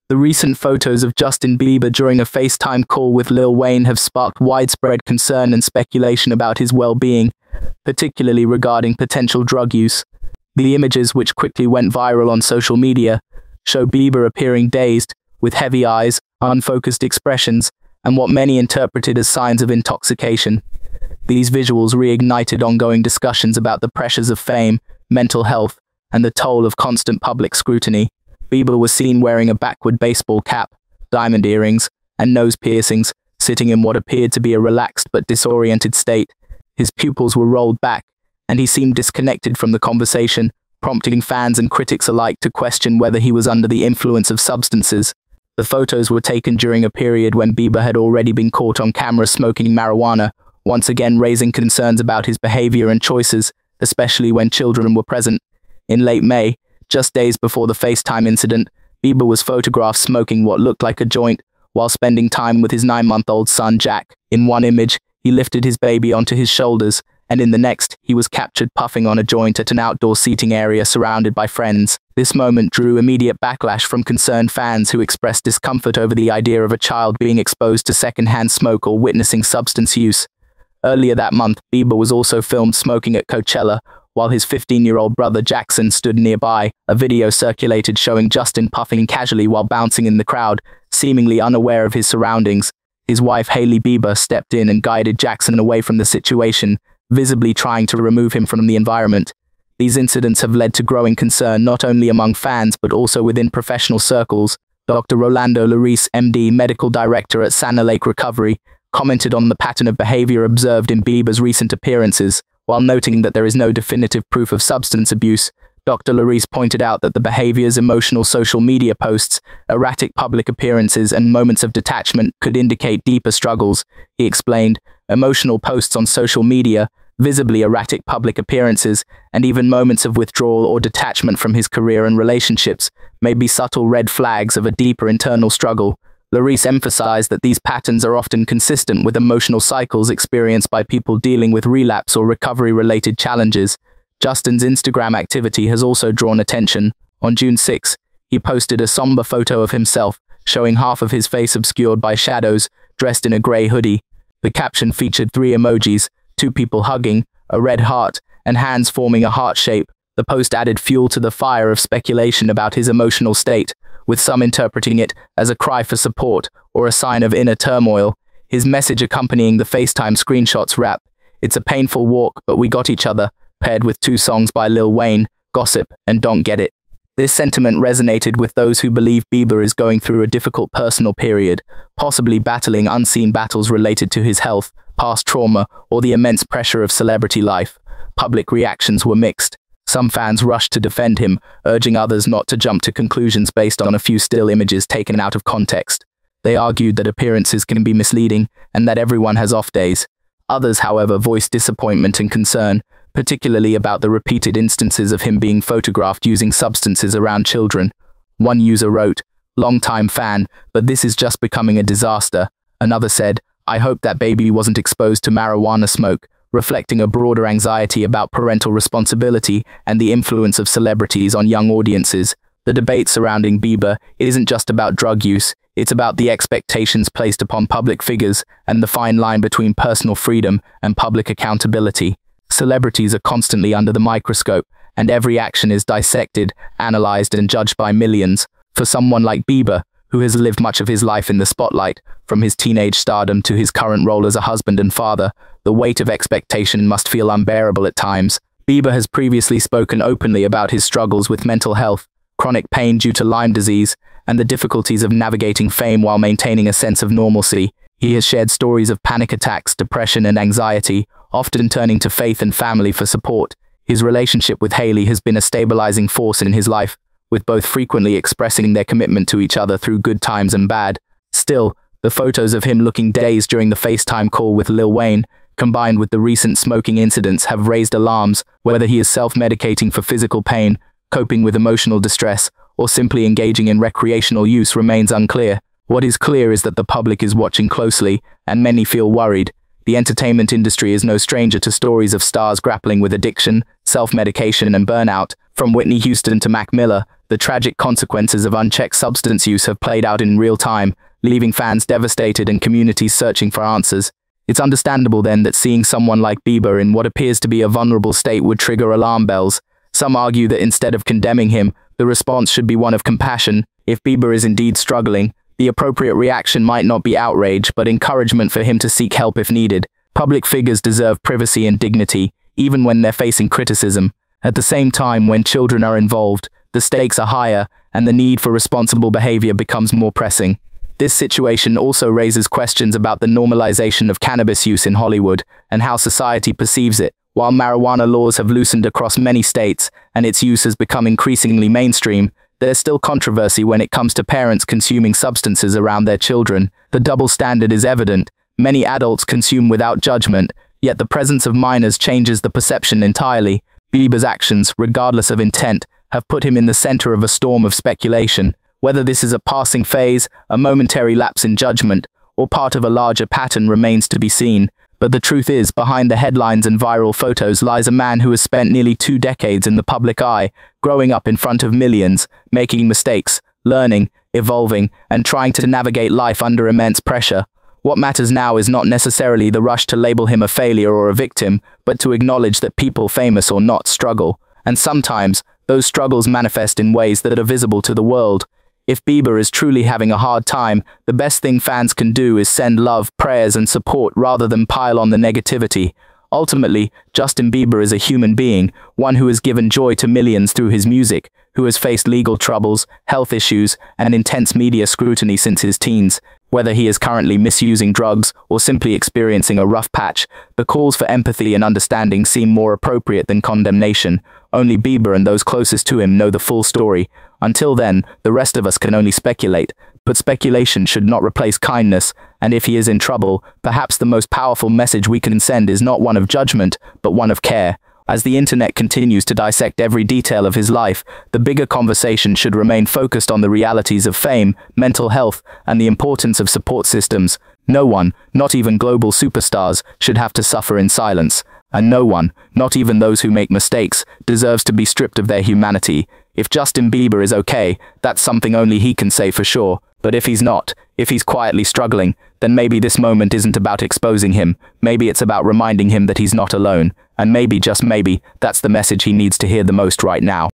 The recent photos of Justin Bieber during a FaceTime call with Lil Wayne have sparked widespread concern and speculation about his well-being, particularly regarding potential drug use. The images, which quickly went viral on social media, show Bieber appearing dazed, with heavy eyes, unfocused expressions, and what many interpreted as signs of intoxication. These visuals reignited ongoing discussions about the pressures of fame, mental health, and the toll of constant public scrutiny. Bieber was seen wearing a backward baseball cap, diamond earrings, and nose piercings, sitting in what appeared to be a relaxed but disoriented state. His pupils were rolled back, and he seemed disconnected from the conversation, prompting fans and critics alike to question whether he was under the influence of substances. The photos were taken during a period when Bieber had already been caught on camera smoking marijuana, once again raising concerns about his behavior and choices, especially when children were present. In late May, just days before the FaceTime incident, Bieber was photographed smoking what looked like a joint while spending time with his 9-month-old son Jack. In one image, he lifted his baby onto his shoulders, and in the next, he was captured puffing on a joint at an outdoor seating area surrounded by friends. This moment drew immediate backlash from concerned fans who expressed discomfort over the idea of a child being exposed to secondhand smoke or witnessing substance use. Earlier that month, Bieber was also filmed smoking at Coachella, while his 15-year-old brother Jackson stood nearby. A video circulated showing Justin puffing casually while bouncing in the crowd, seemingly unaware of his surroundings. His wife Hailey Bieber stepped in and guided Jackson away from the situation, visibly trying to remove him from the environment. These incidents have led to growing concern not only among fans but also within professional circles. Dr. Rolando Larice, MD, medical director at Sana Lake Recovery, commented on the pattern of behavior observed in Bieber's recent appearances. While noting that there is no definitive proof of substance abuse, Dr. Larice pointed out that the behaviors, emotional social media posts, erratic public appearances, and moments of detachment could indicate deeper struggles. He explained, emotional posts on social media, visibly erratic public appearances, and even moments of withdrawal or detachment from his career and relationships may be subtle red flags of a deeper internal struggle. Larice emphasized that these patterns are often consistent with emotional cycles experienced by people dealing with relapse or recovery-related challenges. Justin's Instagram activity has also drawn attention. On June 6, he posted a somber photo of himself, showing half of his face obscured by shadows, dressed in a grey hoodie. The caption featured 3 emojis, 2 people hugging, a red heart, and hands forming a heart shape. The post added fuel to the fire of speculation about his emotional state, with some interpreting it as a cry for support or a sign of inner turmoil. His message accompanying the FaceTime screenshots rap, "It's a painful walk, but we got each other," paired with 2 songs by Lil Wayne, Gossip and Don't Get It. This sentiment resonated with those who believe Bieber is going through a difficult personal period, possibly battling unseen battles related to his health, past trauma, or the immense pressure of celebrity life. Public reactions were mixed. Some fans rushed to defend him, urging others not to jump to conclusions based on a few still images taken out of context. They argued that appearances can be misleading and that everyone has off days. Others, however, voiced disappointment and concern, particularly about the repeated instances of him being photographed using substances around children. One user wrote, "Long-time fan, but this is just becoming a disaster." Another said, "I hope that baby wasn't exposed to marijuana smoke," reflecting a broader anxiety about parental responsibility and the influence of celebrities on young audiences. The debate surrounding Bieber isn't just about drug use, it's about the expectations placed upon public figures and the fine line between personal freedom and public accountability. Celebrities are constantly under the microscope, and every action is dissected, analyzed, and judged by millions. For someone like Bieber, who has lived much of his life in the spotlight, from his teenage stardom to his current role as a husband and father, the weight of expectation must feel unbearable at times. Bieber has previously spoken openly about his struggles with mental health, chronic pain due to Lyme disease, and the difficulties of navigating fame while maintaining a sense of normalcy. He has shared stories of panic attacks, depression, and anxiety, often turning to faith and family for support. His relationship with Hailey has been a stabilizing force in his life, with both frequently expressing their commitment to each other through good times and bad. Still, the photos of him looking dazed during the FaceTime call with Lil Wayne, combined with the recent smoking incidents, have raised alarms. Whether he is self-medicating for physical pain, coping with emotional distress, or simply engaging in recreational use remains unclear. What is clear is that the public is watching closely, and many feel worried. The entertainment industry is no stranger to stories of stars grappling with addiction, self-medication, and burnout. From Whitney Houston to Mac Miller, the tragic consequences of unchecked substance use have played out in real time, leaving fans devastated and communities searching for answers. It's understandable then that seeing someone like Bieber in what appears to be a vulnerable state would trigger alarm bells. Some argue that instead of condemning him, the response should be one of compassion. If Bieber is indeed struggling, the appropriate reaction might not be outrage, but encouragement for him to seek help if needed. Public figures deserve privacy and dignity, even when they're facing criticism. At the same time, when children are involved, the stakes are higher, and the need for responsible behavior becomes more pressing. This situation also raises questions about the normalization of cannabis use in Hollywood, and how society perceives it. While marijuana laws have loosened across many states, and its use has become increasingly mainstream, there's still controversy when it comes to parents consuming substances around their children. The double standard is evident. Many adults consume without judgment, yet the presence of minors changes the perception entirely. Bieber's actions, regardless of intent, have put him in the center of a storm of speculation. Whether this is a passing phase, a momentary lapse in judgment, or part of a larger pattern remains to be seen. But the truth is, behind the headlines and viral photos lies a man who has spent nearly 2 decades in the public eye, growing up in front of millions, making mistakes, learning, evolving, and trying to navigate life under immense pressure. What matters now is not necessarily the rush to label him a failure or a victim, but to acknowledge that people, famous or not, struggle. And sometimes, those struggles manifest in ways that are visible to the world. If Bieber is truly having a hard time, the best thing fans can do is send love, prayers, and support rather than pile on the negativity. Ultimately, Justin Bieber is a human being, one who has given joy to millions through his music, who has faced legal troubles, health issues, and intense media scrutiny since his teens. Whether he is currently misusing drugs or simply experiencing a rough patch, the calls for empathy and understanding seem more appropriate than condemnation. Only Bieber and those closest to him know the full story. Until then, the rest of us can only speculate. But speculation should not replace kindness, and if he is in trouble, perhaps the most powerful message we can send is not one of judgment, but one of care. As the internet continues to dissect every detail of his life, the bigger conversation should remain focused on the realities of fame, mental health, and the importance of support systems. No one, not even global superstars, should have to suffer in silence. And no one, not even those who make mistakes, deserves to be stripped of their humanity. If Justin Bieber is okay, that's something only he can say for sure. But if he's not, if he's quietly struggling, then maybe this moment isn't about exposing him. Maybe it's about reminding him that he's not alone. And maybe, just maybe, that's the message he needs to hear the most right now.